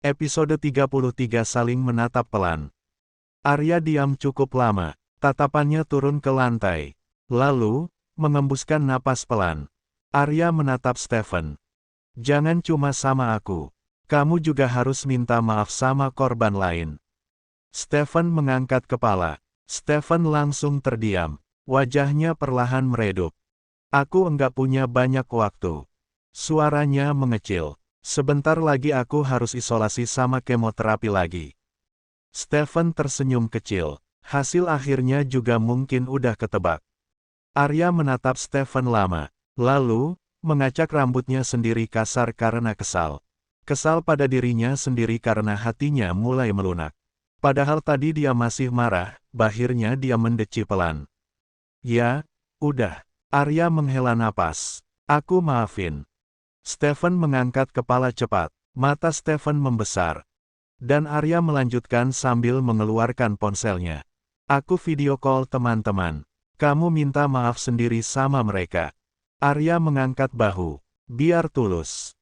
Episode 33 saling menatap pelan. Arya diam cukup lama, tatapannya turun ke lantai. Lalu, mengembuskan napas pelan. Arya menatap Stephen. Jangan cuma sama aku. Kamu juga harus minta maaf sama korban lain. Stephen mengangkat kepala. Stephen langsung terdiam. Wajahnya perlahan meredup. Aku enggak punya banyak waktu. Suaranya mengecil. Sebentar lagi aku harus isolasi sama kemoterapi lagi. Stephen tersenyum kecil. Hasil akhirnya juga mungkin udah ketebak. Arya menatap Stephen lama. Lalu, mengacak rambutnya sendiri kasar karena kesal. Kesal pada dirinya sendiri karena hatinya mulai melunak. Padahal tadi dia masih marah, akhirnya dia mendeci pelan. Ya, udah. Arya menghela napas. Aku maafin. Stephen mengangkat kepala cepat. Mata Stephen membesar. Dan Arya melanjutkan sambil mengeluarkan ponselnya. Aku video call teman-teman. Kamu minta maaf sendiri sama mereka. Arya mengangkat bahu. Biar tulus.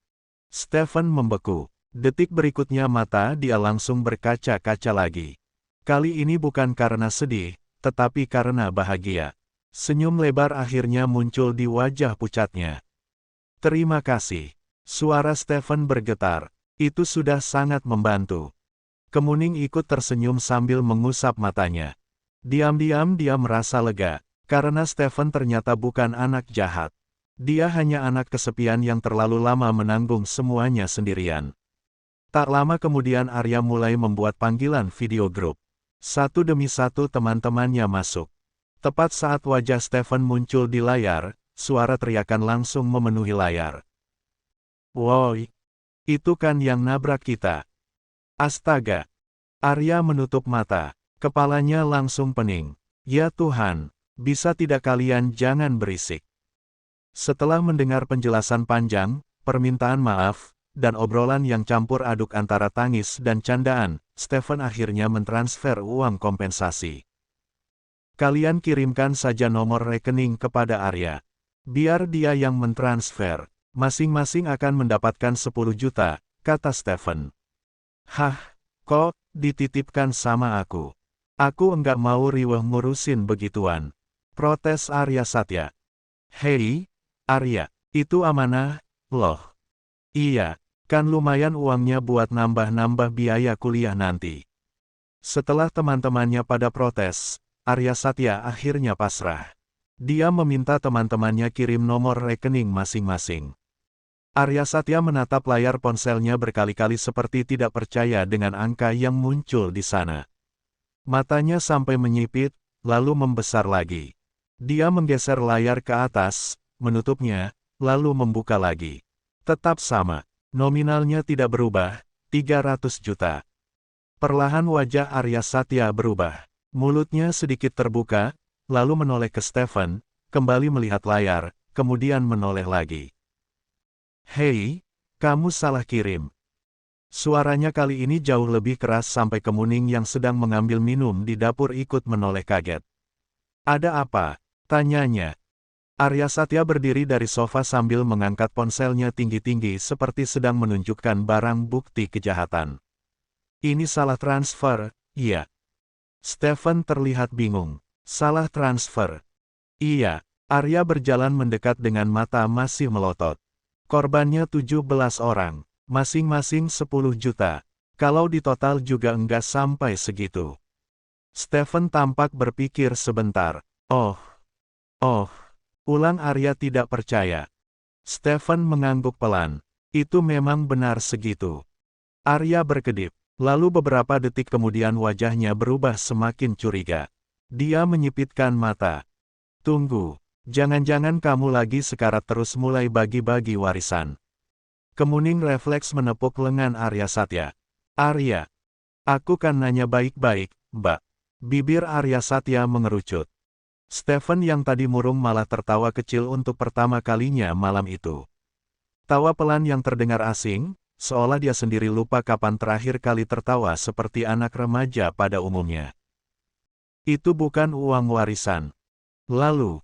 Stephen membeku. Detik berikutnya mata dia langsung berkaca-kaca lagi. Kali ini bukan karena sedih, tetapi karena bahagia. Senyum lebar akhirnya muncul di wajah pucatnya. Terima kasih. Suara Stephen bergetar. Itu sudah sangat membantu. Kemuning ikut tersenyum sambil mengusap matanya. Diam-diam dia merasa lega, karena Stephen ternyata bukan anak jahat. Dia hanya anak kesepian yang terlalu lama menanggung semuanya sendirian. Tak lama kemudian Arya mulai membuat panggilan video grup. Satu demi satu teman-temannya masuk. Tepat saat wajah Stephen muncul di layar, suara teriakan langsung memenuhi layar. Woi! Itu kan yang nabrak kita. Astaga! Arya menutup mata. Kepalanya langsung pening. Ya Tuhan, bisa tidak kalian jangan berisik. Setelah mendengar penjelasan panjang, permintaan maaf, dan obrolan yang campur aduk antara tangis dan candaan, Stephen akhirnya mentransfer uang kompensasi. Kalian kirimkan saja nomor rekening kepada Arya. Biar dia yang mentransfer. Masing-masing akan mendapatkan 10 juta, kata Stephen. Hah, kok dititipkan sama aku? Aku enggak mau riweh ngurusin begituan. Protes Arya Satya. Hei, Arya, itu amanah, loh. Iya, kan lumayan uangnya buat nambah-nambah biaya kuliah nanti. Setelah teman-temannya pada protes, Arya Satya akhirnya pasrah. Dia meminta teman-temannya kirim nomor rekening masing-masing. Arya Satya menatap layar ponselnya berkali-kali seperti tidak percaya dengan angka yang muncul di sana. Matanya sampai menyipit, lalu membesar lagi. Dia menggeser layar ke atas, menutupnya, lalu membuka lagi. Tetap sama, nominalnya tidak berubah, 300 juta. Perlahan wajah Arya Satya berubah. Mulutnya sedikit terbuka, lalu menoleh ke Stephen, kembali melihat layar, kemudian menoleh lagi. Hei, kamu salah kirim. Suaranya kali ini jauh lebih keras sampai Kemuning yang sedang mengambil minum di dapur ikut menoleh kaget. Ada apa? Tanyanya. Arya Satya berdiri dari sofa sambil mengangkat ponselnya tinggi-tinggi seperti sedang menunjukkan barang bukti kejahatan. Ini salah transfer, iya. Stephen terlihat bingung. Salah transfer. Iya, Arya berjalan mendekat dengan mata masih melotot. Korbannya 17 orang, masing-masing 10 juta. Kalau ditotal juga enggak sampai segitu. Stephen tampak berpikir sebentar. Oh, ulang Arya tidak percaya. Stephen mengangguk pelan. Itu memang benar segitu. Arya berkedip. Lalu beberapa detik kemudian wajahnya berubah semakin curiga. Dia menyipitkan mata. Tunggu. Jangan-jangan kamu lagi sekarat terus mulai bagi-bagi warisan. Kemuning refleks menepuk lengan Arya Satya. Arya. Aku kan nanya baik-baik, Mbak. Bibir Arya Satya mengerucut. Stephen yang tadi murung malah tertawa kecil untuk pertama kalinya malam itu. Tawa pelan yang terdengar asing, seolah dia sendiri lupa kapan terakhir kali tertawa seperti anak remaja pada umumnya. Itu bukan uang warisan. Lalu,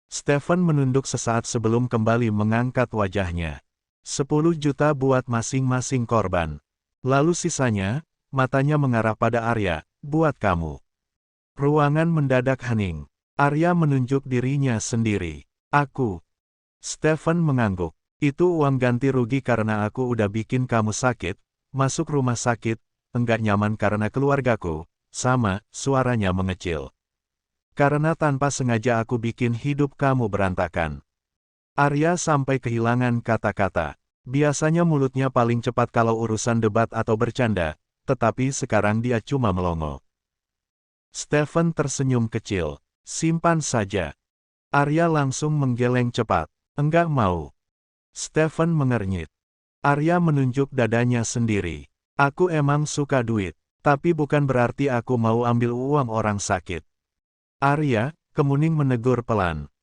Stephen menunduk sesaat sebelum kembali mengangkat wajahnya. 10 juta buat masing-masing korban. Lalu sisanya, matanya mengarah pada Arya, buat kamu. Ruangan mendadak hening. Arya menunjuk dirinya sendiri. Aku. Stephen mengangguk. Itu uang ganti rugi karena aku udah bikin kamu sakit, masuk rumah sakit, enggak nyaman karena keluargaku, sama, suaranya mengecil. Karena tanpa sengaja aku bikin hidup kamu berantakan. Arya sampai kehilangan kata-kata. Biasanya mulutnya paling cepat kalau urusan debat atau bercanda, tetapi sekarang dia cuma melongo. Stephen tersenyum kecil. Simpan saja. Arya langsung menggeleng cepat. Enggak mau. Stephen mengernyit. Arya menunjuk dadanya sendiri. Aku emang suka duit, tapi bukan berarti aku mau ambil uang orang sakit. Arya, Kemuning menegur pelan.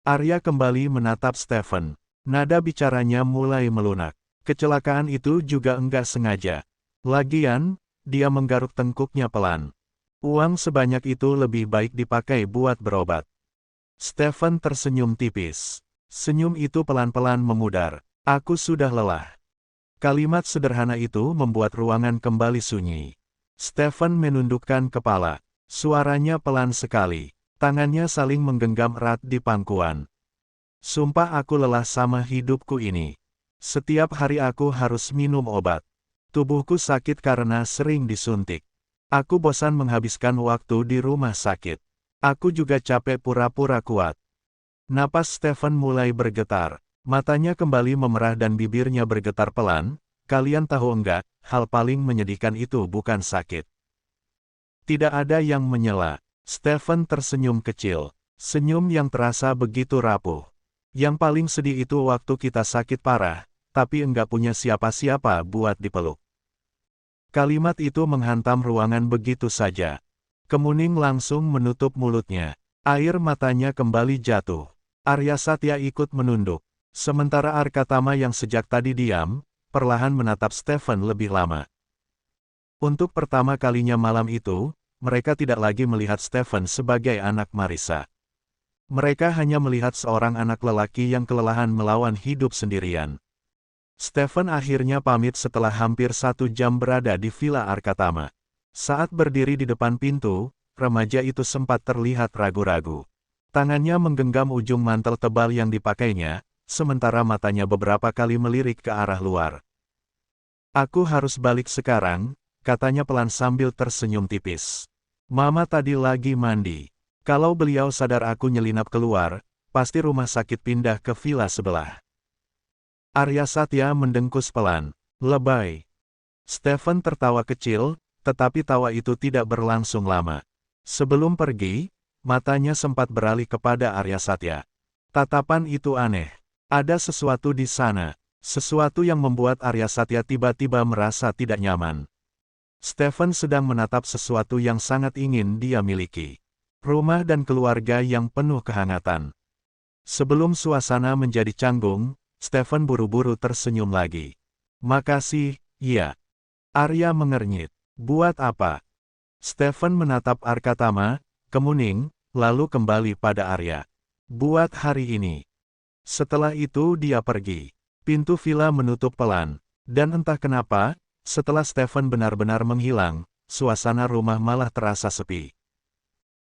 Arya kembali menatap Stephen. Nada bicaranya mulai melunak. Kecelakaan itu juga enggak sengaja. Lagian, dia menggaruk tengkuknya pelan. Uang sebanyak itu lebih baik dipakai buat berobat. Stephen tersenyum tipis. Senyum itu pelan-pelan memudar. Aku sudah lelah. Kalimat sederhana itu membuat ruangan kembali sunyi. Stephen menundukkan kepala. Suaranya pelan sekali. Tangannya saling menggenggam erat di pangkuan. Sumpah aku lelah sama hidupku ini. Setiap hari aku harus minum obat. Tubuhku sakit karena sering disuntik. Aku bosan menghabiskan waktu di rumah sakit. Aku juga capek pura-pura kuat. Napas Stephen mulai bergetar. Matanya kembali memerah dan bibirnya bergetar pelan. Kalian tahu enggak, hal paling menyedihkan itu bukan sakit. Tidak ada yang menyela. Stephen tersenyum kecil. Senyum yang terasa begitu rapuh. Yang paling sedih itu waktu kita sakit parah, tapi enggak punya siapa-siapa buat dipeluk. Kalimat itu menghantam ruangan begitu saja. Kemuning langsung menutup mulutnya. Air matanya kembali jatuh. Arya Satya ikut menunduk. Sementara Arkatama yang sejak tadi diam, perlahan menatap Stephen lebih lama. Untuk pertama kalinya malam itu, mereka tidak lagi melihat Stephen sebagai anak Marissa. Mereka hanya melihat seorang anak lelaki yang kelelahan melawan hidup sendirian. Stephen akhirnya pamit setelah hampir 1 jam berada di Villa Arkatama. Saat berdiri di depan pintu, remaja itu sempat terlihat ragu-ragu. Tangannya menggenggam ujung mantel tebal yang dipakainya, sementara matanya beberapa kali melirik ke arah luar. Aku harus balik sekarang, katanya pelan sambil tersenyum tipis. Mama tadi lagi mandi. Kalau beliau sadar aku nyelinap keluar, pasti rumah sakit pindah ke villa sebelah. Arya Satya mendengkus pelan. Lebay. Stephen tertawa kecil, tetapi tawa itu tidak berlangsung lama. Sebelum pergi, matanya sempat beralih kepada Arya Satya. Tatapan itu aneh. Ada sesuatu di sana. Sesuatu yang membuat Arya Satya tiba-tiba merasa tidak nyaman. Stephen sedang menatap sesuatu yang sangat ingin dia miliki. Rumah dan keluarga yang penuh kehangatan. Sebelum suasana menjadi canggung, Stephen buru-buru tersenyum lagi. Makasih, iya. Arya mengernyit. Buat apa? Stephen menatap Arkatama, Kemuning, lalu kembali pada Arya. Buat hari ini. Setelah itu dia pergi. Pintu villa menutup pelan. Dan entah kenapa, setelah Stephen benar-benar menghilang, suasana rumah malah terasa sepi.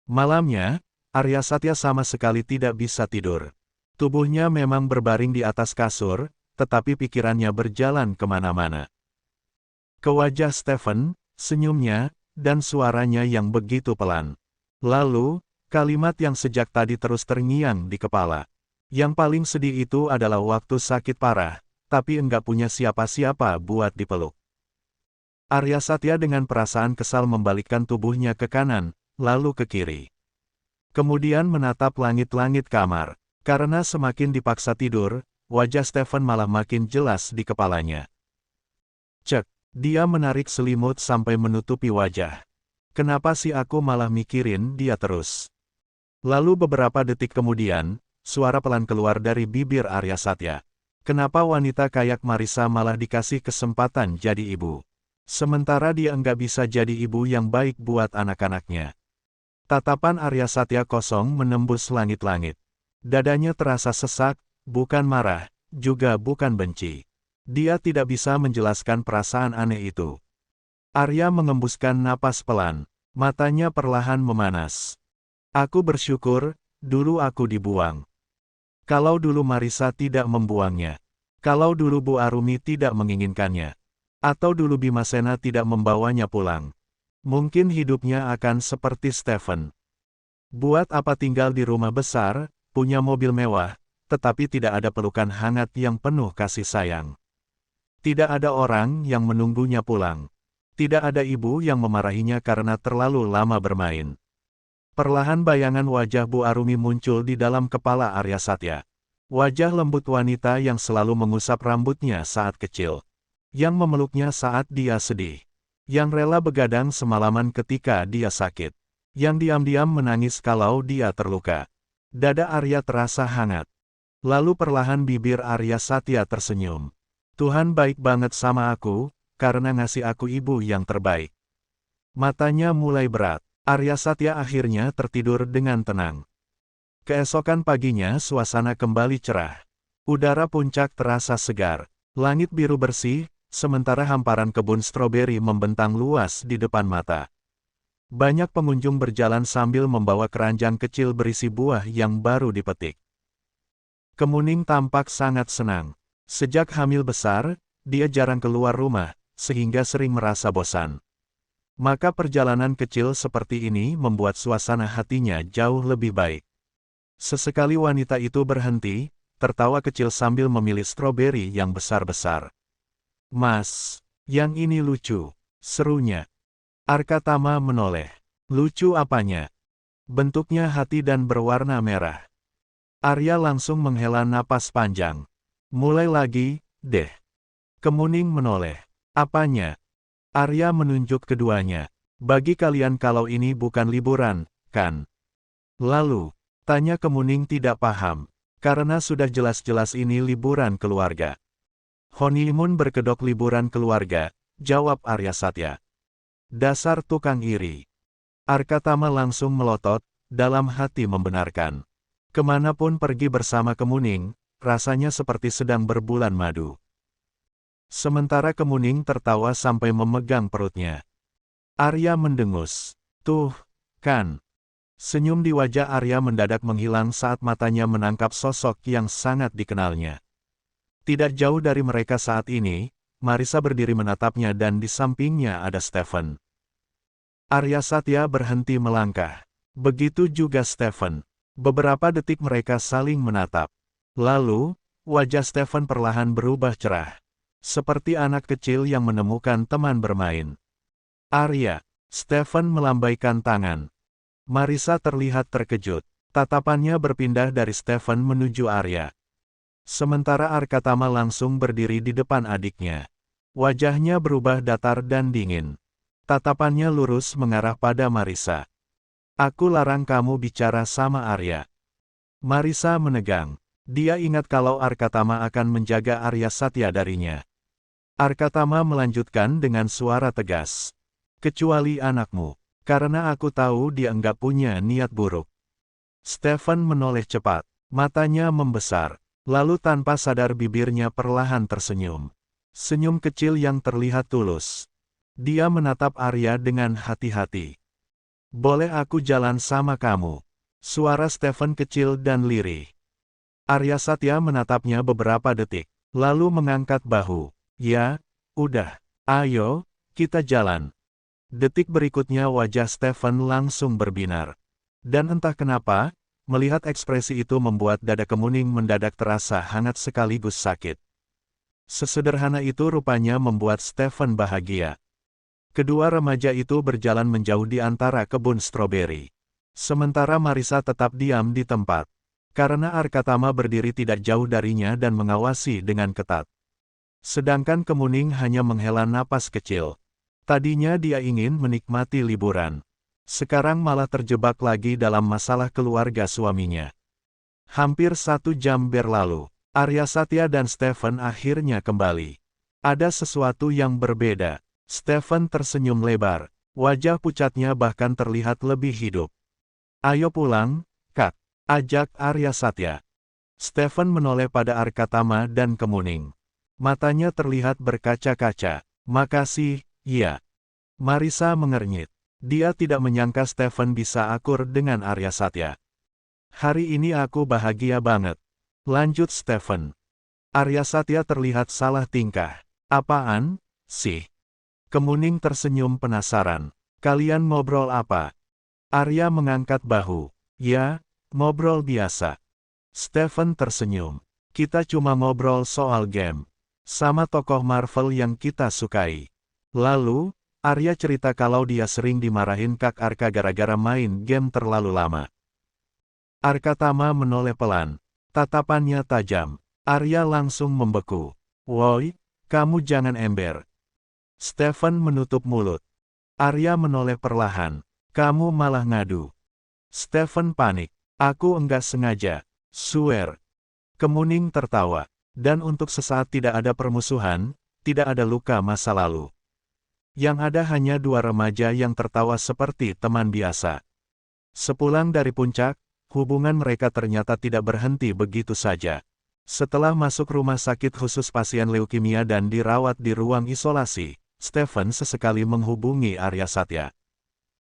Malamnya, Arya Satya sama sekali tidak bisa tidur. Tubuhnya memang berbaring di atas kasur, tetapi pikirannya berjalan kemana-mana. Ke wajah Stephen, senyumnya, dan suaranya yang begitu pelan. Lalu, kalimat yang sejak tadi terus terngiang di kepala. Yang paling sedih itu adalah waktu sakit parah, tapi enggak punya siapa-siapa buat dipeluk. Arya Satya dengan perasaan kesal membalikkan tubuhnya ke kanan, lalu ke kiri. Kemudian menatap langit-langit kamar. Karena semakin dipaksa tidur, wajah Stephen malah makin jelas di kepalanya. Cek, dia menarik selimut sampai menutupi wajah. Kenapa sih aku malah mikirin dia terus? Lalu beberapa detik kemudian, suara pelan keluar dari bibir Arya Satya. Kenapa wanita kayak Marissa malah dikasih kesempatan jadi ibu? Sementara dia enggak bisa jadi ibu yang baik buat anak-anaknya. Tatapan Arya Satya kosong menembus langit-langit. Dadanya terasa sesak, bukan marah, juga bukan benci. Dia tidak bisa menjelaskan perasaan aneh itu. Arya mengembuskan napas pelan. Matanya perlahan memanas. Aku bersyukur, dulu aku dibuang. Kalau dulu Marisa tidak membuangnya. Kalau dulu Bu Arumi tidak menginginkannya. Atau dulu Bimasena tidak membawanya pulang. Mungkin hidupnya akan seperti Stephen. Buat apa tinggal di rumah besar, punya mobil mewah, tetapi tidak ada pelukan hangat yang penuh kasih sayang. Tidak ada orang yang menunggunya pulang. Tidak ada ibu yang memarahinya karena terlalu lama bermain. Perlahan bayangan wajah Bu Arumi muncul di dalam kepala Arya Satya. Wajah lembut wanita yang selalu mengusap rambutnya saat kecil. Yang memeluknya saat dia sedih. Yang rela begadang semalaman ketika dia sakit. Yang diam-diam menangis kalau dia terluka. Dada Arya terasa hangat. Lalu perlahan bibir Arya Satya tersenyum. Tuhan baik banget sama aku, karena ngasih aku ibu yang terbaik. Matanya mulai berat. Arya Satya akhirnya tertidur dengan tenang. Keesokan paginya suasana kembali cerah. Udara puncak terasa segar. Langit biru bersih, sementara hamparan kebun stroberi membentang luas di depan mata. Banyak pengunjung berjalan sambil membawa keranjang kecil berisi buah yang baru dipetik. Kemuning tampak sangat senang. Sejak hamil besar, dia jarang keluar rumah, sehingga sering merasa bosan. Maka perjalanan kecil seperti ini membuat suasana hatinya jauh lebih baik. Sesekali wanita itu berhenti, tertawa kecil sambil memilih stroberi yang besar-besar. Mas, yang ini lucu, serunya. Arkatama menoleh. Lucu apanya? Bentuknya hati dan berwarna merah. Arya langsung menghela napas panjang. Mulai lagi, deh. Kemuning menoleh. Apanya? Arya menunjuk keduanya. Bagi kalian kalau ini bukan liburan, kan? Lalu, tanya Kemuning tidak paham. Karena sudah jelas-jelas ini liburan keluarga. Honeymoon berkedok liburan keluarga, jawab Arya Satya. Dasar tukang iri. Arkatama langsung melotot, dalam hati membenarkan. Kemanapun pergi bersama Kemuning, rasanya seperti sedang berbulan madu. Sementara Kemuning tertawa sampai memegang perutnya. Arya mendengus. Tuh, kan. Senyum di wajah Arya mendadak menghilang saat matanya menangkap sosok yang sangat dikenalnya. Tidak jauh dari mereka saat ini, Marisa berdiri menatapnya dan di sampingnya ada Stephen. Arya Satya berhenti melangkah. Begitu juga Stephen. Beberapa detik mereka saling menatap. Lalu, wajah Stephen perlahan berubah cerah. Seperti anak kecil yang menemukan teman bermain. Arya, Stephen melambaikan tangan. Marisa terlihat terkejut. Tatapannya berpindah dari Stephen menuju Arya. Sementara Arkatama langsung berdiri di depan adiknya. Wajahnya berubah datar dan dingin. Tatapannya lurus mengarah pada Marisa. Aku larang kamu bicara sama Arya. Marisa menegang. Dia ingat kalau Arkatama akan menjaga Arya Satya darinya. Arkatama melanjutkan dengan suara tegas. Kecuali anakmu. Karena aku tahu dia enggak punya niat buruk. Stephen menoleh cepat. Matanya membesar. Lalu tanpa sadar bibirnya perlahan tersenyum. Senyum kecil yang terlihat tulus. Dia menatap Arya dengan hati-hati. Boleh aku jalan sama kamu? Suara Stephen kecil dan lirih. Arya Satya menatapnya beberapa detik. Lalu mengangkat bahu. Ya, udah. Ayo, kita jalan. Detik berikutnya wajah Stephen langsung berbinar. Dan entah kenapa, melihat ekspresi itu membuat dada Kemuning mendadak terasa hangat sekaligus sakit. Sesederhana itu rupanya membuat Stephen bahagia. Kedua remaja itu berjalan menjauh di antara kebun stroberi. Sementara Marisa tetap diam di tempat. Karena Arkatama berdiri tidak jauh darinya dan mengawasi dengan ketat. Sedangkan Kemuning hanya menghela napas kecil. Tadinya dia ingin menikmati liburan. Sekarang malah terjebak lagi dalam masalah keluarga suaminya. Hampir 1 jam berlalu. Arya Satya dan Stephen akhirnya kembali. Ada sesuatu yang berbeda. Stephen tersenyum lebar. Wajah pucatnya bahkan terlihat lebih hidup. Ayo pulang, Kak. Ajak Arya Satya. Stephen menoleh pada Arkatama dan Kemuning. Matanya terlihat berkaca-kaca. Makasih, iya. Marissa mengernyit. Dia tidak menyangka Stephen bisa akur dengan Arya Satya. Hari ini aku bahagia banget. Lanjut Stephen. Arya Satya terlihat salah tingkah. Apaan, sih? Kemuning tersenyum penasaran. Kalian ngobrol apa? Arya mengangkat bahu. Ya, ngobrol biasa. Stephen tersenyum. Kita cuma ngobrol soal game. Sama tokoh Marvel yang kita sukai. Lalu, Arya cerita kalau dia sering dimarahin Kak Arka gara-gara main game terlalu lama. Arkatama menoleh pelan. Tatapannya tajam. Arya langsung membeku. Woi, kamu jangan ember. Stephen menutup mulut. Arya menoleh perlahan. Kamu malah ngadu. Stephen panik. Aku enggak sengaja. Swear. Kemuning tertawa. Dan untuk sesaat tidak ada permusuhan, tidak ada luka masa lalu. Yang ada hanya dua remaja yang tertawa seperti teman biasa. Sepulang dari puncak, hubungan mereka ternyata tidak berhenti begitu saja. Setelah masuk rumah sakit khusus pasien leukemia dan dirawat di ruang isolasi, Stephen sesekali menghubungi Arya Satya.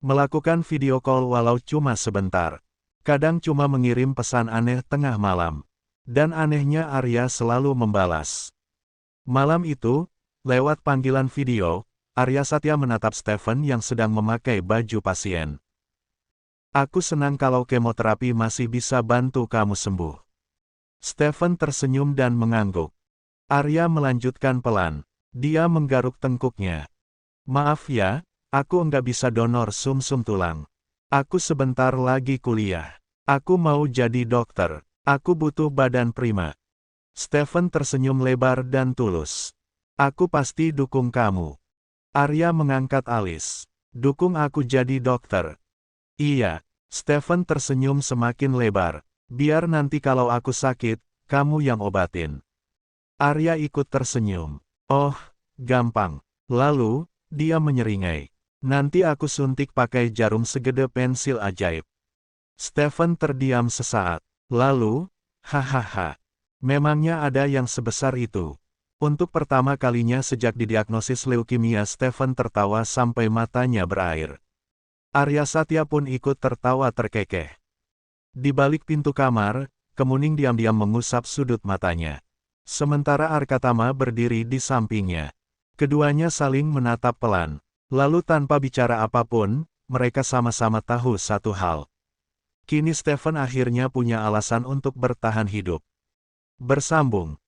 Melakukan video call walau cuma sebentar. Kadang cuma mengirim pesan aneh tengah malam. Dan anehnya Arya selalu membalas. Malam itu, lewat panggilan video, Arya Satya menatap Stephen yang sedang memakai baju pasien. Aku senang kalau kemoterapi masih bisa bantu kamu sembuh. Stephen tersenyum dan mengangguk. Arya melanjutkan pelan. Dia menggaruk tengkuknya. Maaf ya, aku enggak bisa donor sumsum tulang. Aku sebentar lagi kuliah. Aku mau jadi dokter. Aku butuh badan prima. Stephen tersenyum lebar dan tulus. Aku pasti dukung kamu. Arya mengangkat alis. Dukung aku jadi dokter. Iya. Stephen tersenyum semakin lebar. Biar nanti kalau aku sakit, kamu yang obatin. Arya ikut tersenyum. Oh, gampang. Lalu, dia menyeringai. Nanti aku suntik pakai jarum segede pensil ajaib. Stephen terdiam sesaat. Lalu, hahaha. Memangnya ada yang sebesar itu? Untuk pertama kalinya sejak didiagnosis leukemia, Stephen tertawa sampai matanya berair. Arya Satya pun ikut tertawa terkekeh. Di balik pintu kamar, Kemuning diam-diam mengusap sudut matanya. Sementara Arkatama berdiri di sampingnya. Keduanya saling menatap pelan. Lalu tanpa bicara apapun, mereka sama-sama tahu satu hal. Kini Stephen akhirnya punya alasan untuk bertahan hidup. Bersambung.